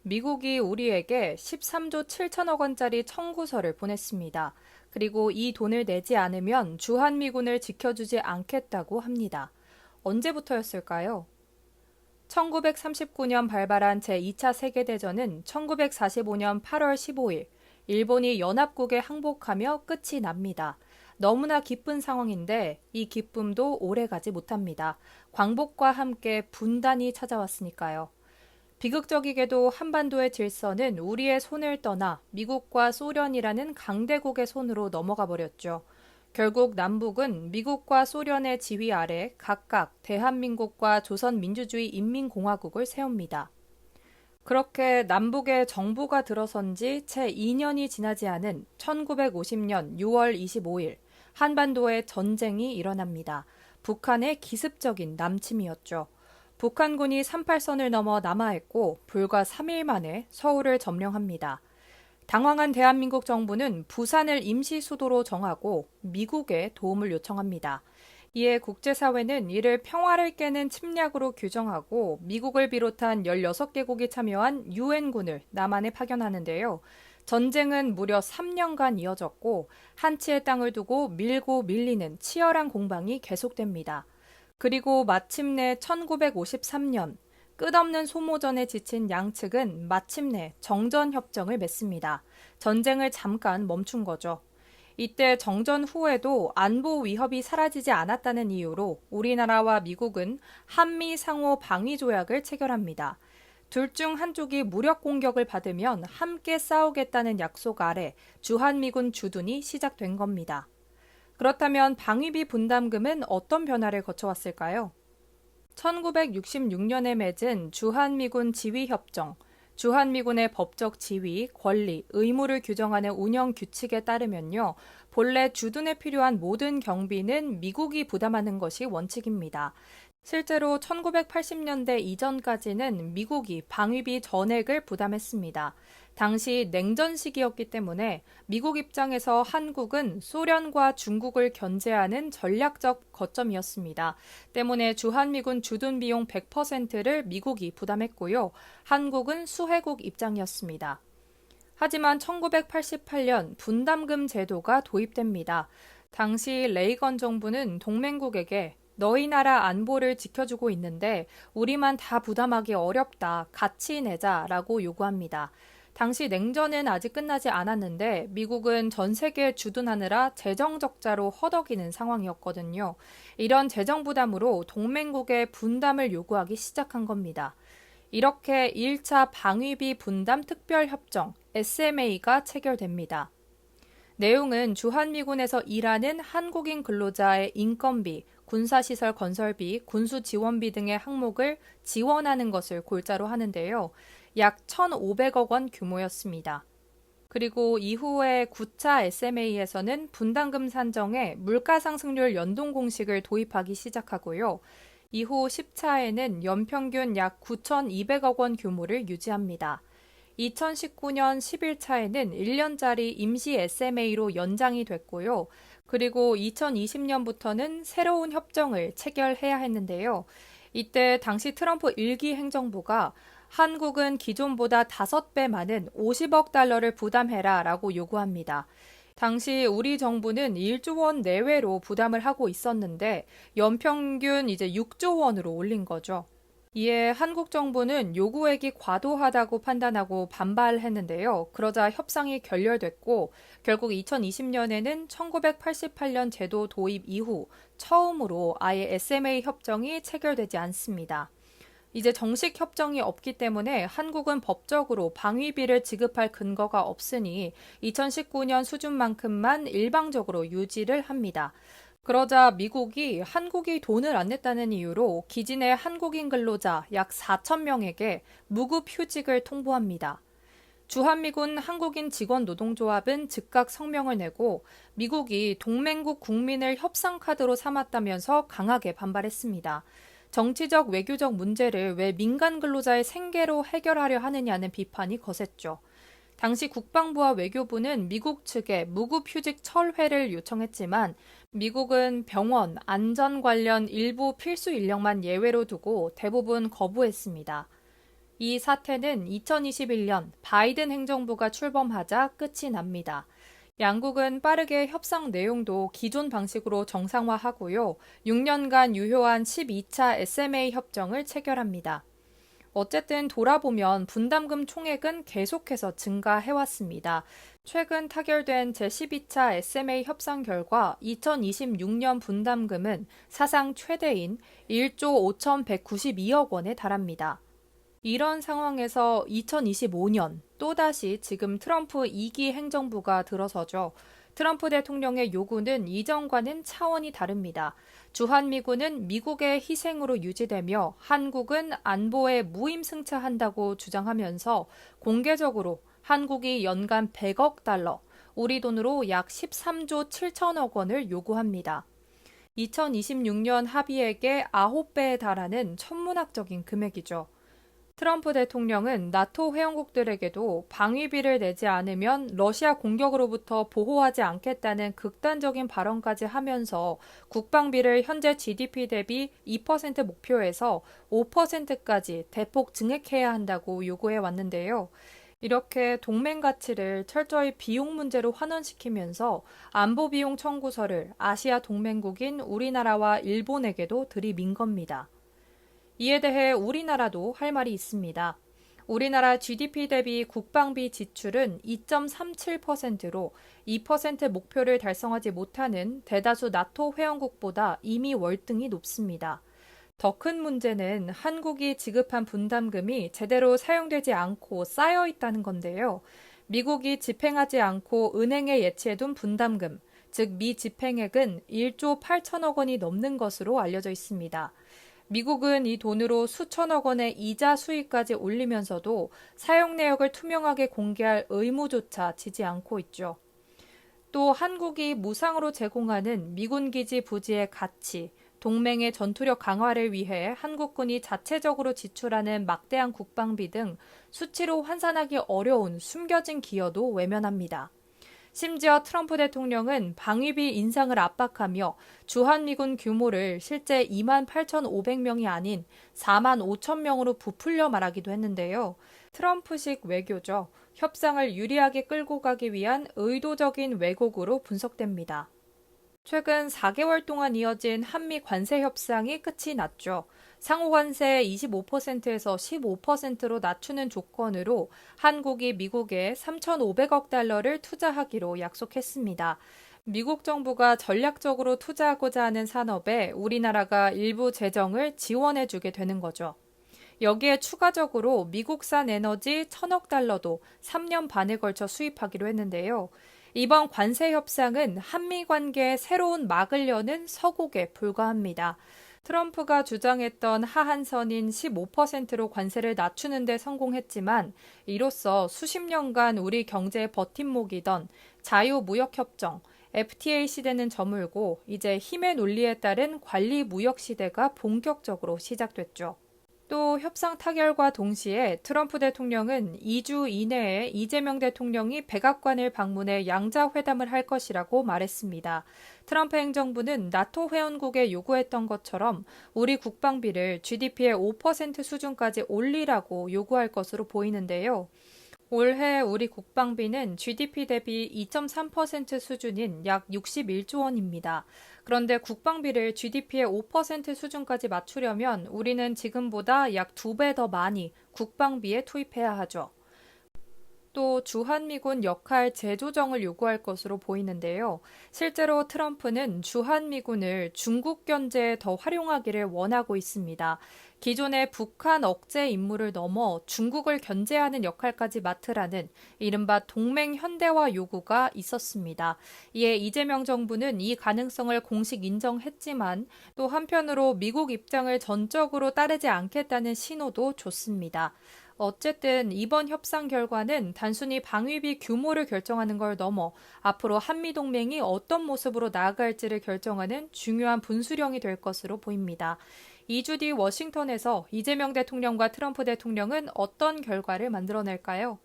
미국이 우리에게 13조 7천억 원짜리 청구서를 보냈습니다. 그리고 이 돈을 내지 않으면 주한미군을 지켜주지 않겠다고 합니다. 언제부터였을까요? 1939년 발발한 제2차 세계대전은 1945년 8월 15일 일본이 연합국에 항복하며 끝이 납니다. 너무나 기쁜 상황인데 이 기쁨도 오래가지 못합니다. 광복과 함께 분단이 찾아왔으니까요. 비극적이게도 한반도의 질서는 우리의 손을 떠나 미국과 소련이라는 강대국의 손으로 넘어가 버렸죠. 결국 남북은 미국과 소련의 지휘 아래 각각 대한민국과 조선민주주의 인민공화국을 세웁니다. 그렇게 남북의 정부가 들어선 지 채 2년이 지나지 않은 1950년 6월 25일 한반도에 전쟁이 일어납니다. 북한의 기습적인 남침이었죠. 북한군이 38선을 넘어 남하했고 불과 3일 만에 서울을 점령합니다. 당황한 대한민국 정부는 부산을 임시 수도로 정하고 미국에 도움을 요청합니다. 이에 국제사회는 이를 평화를 깨는 침략으로 규정하고 미국을 비롯한 16개국이 참여한 유엔군을 남한에 파견하는데요. 전쟁은 무려 3년간 이어졌고 한치의 땅을 두고 밀고 밀리는 치열한 공방이 계속됩니다. 그리고 마침내 1953년 끝없는 소모전에 지친 양측은 마침내 정전협정을 맺습니다. 전쟁을 잠깐 멈춘 거죠. 이때 정전 후에도 안보 위협이 사라지지 않았다는 이유로 우리나라와 미국은 한미 상호 방위 조약을 체결합니다. 둘 중 한쪽이 무력 공격을 받으면 함께 싸우겠다는 약속 아래 주한미군 주둔이 시작된 겁니다. 그렇다면 방위비 분담금은 어떤 변화를 거쳐왔을까요? 1966년에 맺은 주한미군 지휘협정, 주한미군의 법적 지위, 권리, 의무를 규정하는 운영 규칙에 따르면요, 본래 주둔에 필요한 모든 경비는 미국이 부담하는 것이 원칙입니다. 실제로 1980년대 이전까지는 미국이 방위비 전액을 부담했습니다. 당시 냉전 시기였기 때문에 미국 입장에서 한국은 소련과 중국을 견제하는 전략적 거점이었습니다. 때문에 주한미군 주둔 비용 100%를 미국이 부담했고요. 한국은 수혜국 입장이었습니다. 하지만 1988년 분담금 제도가 도입됩니다. 당시 레이건 정부는 동맹국에게 너희 나라 안보를 지켜주고 있는데 우리만 다 부담하기 어렵다. 같이 내자라고 요구합니다. 당시 냉전은 아직 끝나지 않았는데 미국은 전 세계에 주둔하느라 재정 적자로 허덕이는 상황이었거든요. 이런 재정 부담으로 동맹국의 분담을 요구하기 시작한 겁니다. 이렇게 1차 방위비 분담 특별협정 SMA가 체결됩니다. 내용은 주한미군에서 일하는 한국인 근로자의 인건비, 군사시설 건설비, 군수지원비 등의 항목을 지원하는 것을 골자로 하는데요. 약 1,500억 원 규모였습니다. 그리고 이후에 9차 SMA에서는 분담금 산정에 물가상승률 연동 공식을 도입하기 시작하고요. 이후 10차에는 연평균 약 9,200억 원 규모를 유지합니다. 2019년 11차에는 1년짜리 임시 SMA로 연장이 됐고요. 그리고 2020년부터는 새로운 협정을 체결해야 했는데요. 이때 당시 트럼프 1기 행정부가 한국은 기존보다 5배 많은 50억 달러를 부담해라 라고 요구합니다. 당시 우리 정부는 1조 원 내외로 부담을 하고 있었는데 연평균 이제 6조 원으로 올린 거죠. 이에 한국 정부는 요구액이 과도하다고 판단하고 반발했는데요. 그러자 협상이 결렬됐고 결국 2020년에는 1988년 제도 도입 이후 처음으로 아예 SMA 협정이 체결되지 않습니다. 이제 정식 협정이 없기 때문에 한국은 법적으로 방위비를 지급할 근거가 없으니 2019년 수준만큼만 일방적으로 유지를 합니다. 그러자 미국이 한국이 돈을 안 냈다는 이유로 기진의 한국인 근로자 약 4천 명에게 무급 휴직을 통보합니다. 주한미군 한국인 직원 노동조합은 즉각 성명을 내고 미국이 동맹국 국민을 협상카드로 삼았다면서 강하게 반발했습니다. 정치적 외교적 문제를 왜 민간 근로자의 생계로 해결하려 하느냐는 비판이 거셌죠. 당시 국방부와 외교부는 미국 측에 무급휴직 철회를 요청했지만 미국은 병원, 안전 관련 일부 필수 인력만 예외로 두고 대부분 거부했습니다. 이 사태는 2021년 바이든 행정부가 출범하자 끝이 납니다. 양국은 빠르게 협상 내용도 기존 방식으로 정상화하고요. 6년간 유효한 12차 SMA 협정을 체결합니다. 어쨌든 돌아보면 분담금 총액은 계속해서 증가해왔습니다. 최근 타결된 제12차 SMA 협상 결과 2026년 분담금은 사상 최대인 1조 5,192억 원에 달합니다. 이런 상황에서 2025년 또다시 지금 트럼프 2기 행정부가 들어서죠. 트럼프 대통령의 요구는 이전과는 차원이 다릅니다. 주한미군은 미국의 희생으로 유지되며 한국은 안보에 무임승차한다고 주장하면서 공개적으로 한국이 연간 100억 달러, 우리 돈으로 약 13조 7천억 원을 요구합니다. 2026년 합의액의 9배에 달하는 천문학적인 금액이죠. 트럼프 대통령은 나토 회원국들에게도 방위비를 내지 않으면 러시아 공격으로부터 보호하지 않겠다는 극단적인 발언까지 하면서 국방비를 현재 GDP 대비 2% 목표에서 5%까지 대폭 증액해야 한다고 요구해 왔는데요. 이렇게 동맹 가치를 철저히 비용 문제로 환원시키면서 안보 비용 청구서를 아시아 동맹국인 우리나라와 일본에게도 들이민 겁니다. 이에 대해 우리나라도 할 말이 있습니다. 우리나라 GDP 대비 국방비 지출은 2.37%로 2% 목표를 달성하지 못하는 대다수 나토 회원국보다 이미 월등히 높습니다. 더 큰 문제는 한국이 지급한 분담금이 제대로 사용되지 않고 쌓여 있다는 건데요. 미국이 집행하지 않고 은행에 예치해둔 분담금, 즉 미집행액은 1조 8천억 원이 넘는 것으로 알려져 있습니다. 미국은 이 돈으로 수천억 원의 이자 수익까지 올리면서도 사용 내역을 투명하게 공개할 의무조차 지지 않고 있죠. 또 한국이 무상으로 제공하는 미군 기지 부지의 가치, 동맹의 전투력 강화를 위해 한국군이 자체적으로 지출하는 막대한 국방비 등 수치로 환산하기 어려운 숨겨진 기여도 외면합니다. 심지어 트럼프 대통령은 방위비 인상을 압박하며 주한미군 규모를 실제 28,500명이 아닌 45,000명으로 부풀려 말하기도 했는데요. 트럼프식 외교죠. 협상을 유리하게 끌고 가기 위한 의도적인 왜곡으로 분석됩니다. 최근 4개월 동안 이어진 한미 관세 협상이 끝이 났죠. 상호 관세 25%에서 15%로 낮추는 조건으로 한국이 미국에 3,500억 달러를 투자하기로 약속했습니다. 미국 정부가 전략적으로 투자하고자 하는 산업에 우리나라가 일부 재정을 지원해주게 되는 거죠. 여기에 추가적으로 미국산 에너지 1,000억 달러도 3년 반에 걸쳐 수입하기로 했는데요. 이번 관세 협상은 한미 관계의 새로운 막을 여는 서곡에 불과합니다. 트럼프가 주장했던 하한선인 15%로 관세를 낮추는 데 성공했지만 이로써 수십 년간 우리 경제의 버팀목이던 자유무역협정, FTA 시대는 저물고 이제 힘의 논리에 따른 관리무역 시대가 본격적으로 시작됐죠. 또 협상 타결과 동시에 트럼프 대통령은 2주 이내에 이재명 대통령이 백악관을 방문해 양자회담을 할 것이라고 말했습니다. 트럼프 행정부는 나토 회원국에 요구했던 것처럼 우리 국방비를 GDP의 5% 수준까지 올리라고 요구할 것으로 보이는데요. 올해 우리 국방비는 GDP 대비 2.3% 수준인 약 61조 원입니다. 그런데 국방비를 GDP의 5% 수준까지 맞추려면 우리는 지금보다 약 2배 더 많이 국방비에 투입해야 하죠. 또 주한미군 역할 재조정을 요구할 것으로 보이는데요. 실제로 트럼프는 주한미군을 중국 견제에 더 활용하기를 원하고 있습니다. 기존의 북한 억제 임무를 넘어 중국을 견제하는 역할까지 맡으라는 이른바 동맹 현대화 요구가 있었습니다. 이에 이재명 정부는 이 가능성을 공식 인정했지만 또 한편으로 미국 입장을 전적으로 따르지 않겠다는 신호도 줬습니다. 어쨌든 이번 협상 결과는 단순히 방위비 규모를 결정하는 걸 넘어 앞으로 한미동맹이 어떤 모습으로 나아갈지를 결정하는 중요한 분수령이 될 것으로 보입니다. 2주 뒤 워싱턴에서 이재명 대통령과 트럼프 대통령은 어떤 결과를 만들어낼까요?